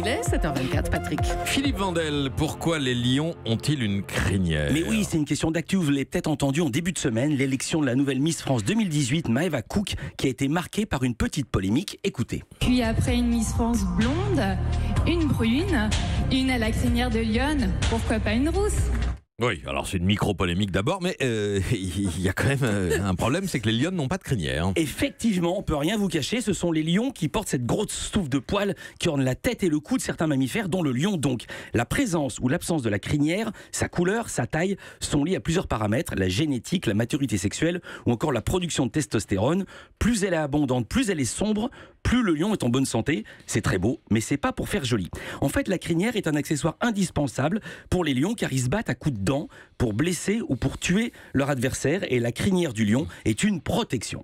Il est 7h24, Patrick. Philippe Vandel, pourquoi les lions ont-ils une crinière? Mais oui, c'est une question d'actu, vous l'avez peut-être entendu en début de semaine, l'élection de la nouvelle Miss France 2018, Maëva Cook, qui a été marquée par une petite polémique. Écoutez. Puis après une Miss France blonde, une brune, une à la crinière de lionne, pourquoi pas une rousse? Oui, alors c'est une micro-polémique d'abord, mais il y a quand même un problème, c'est que les lions n'ont pas de crinière. Effectivement, on peut rien vous cacher, ce sont les lions qui portent cette grosse touffe de poils qui orne la tête et le cou de certains mammifères, dont le lion donc. La présence ou l'absence de la crinière, sa couleur, sa taille, sont liées à plusieurs paramètres, la génétique, la maturité sexuelle ou encore la production de testostérone. Plus elle est abondante, plus elle est sombre, plus le lion est en bonne santé. C'est très beau, mais c'est pas pour faire joli. En fait, la crinière est un accessoire indispensable pour les lions car ils se battent à coups de dents pour blesser ou pour tuer leur adversaire et la crinière du lion est une protection.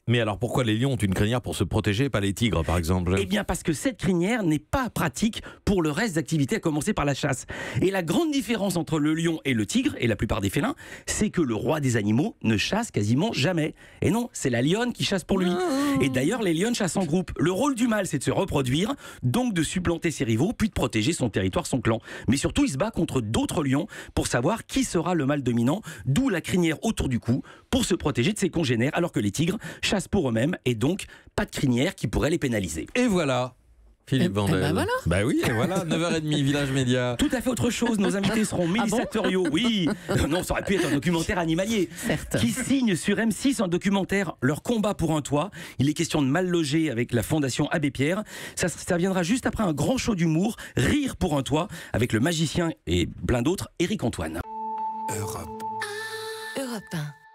Mais alors pourquoi les lions ont une crinière pour se protéger, pas les tigres par exemple? Eh bien parce que cette crinière n'est pas pratique pour le reste d'activités, à commencer par la chasse. Et la grande différence entre le lion et le tigre, et la plupart des félins, c'est que le roi des animaux ne chasse quasiment jamais. Et non, c'est la lionne qui chasse pour lui. Et d'ailleurs, les lionnes chassent en groupe. Le rôle du mâle, c'est de se reproduire, donc de supplanter ses rivaux, puis de protéger son territoire, son clan. Mais surtout, il se bat contre d'autres lions pour savoir qui sera le mâle dominant, d'où la crinière autour du cou, pour se protéger de ses congénères, alors que les tigres chassent pour eux-mêmes et donc pas de crinière qui pourrait les pénaliser. Et voilà Philippe Vandel. ben voilà. Bah oui, et voilà, 9h30, Village Média. Tout à fait autre chose, nos invités seront Mélissa Thuriot, oui, non, ça aurait pu être un documentaire animalier, Certes. qui signe sur M6 un documentaire, Leur combat pour un toit. Il est question de mal loger avec la Fondation Abbé Pierre. Ça viendra juste après un grand show d'humour, Rire pour un toit, avec le magicien et plein d'autres, Éric Antoine. Europe 1.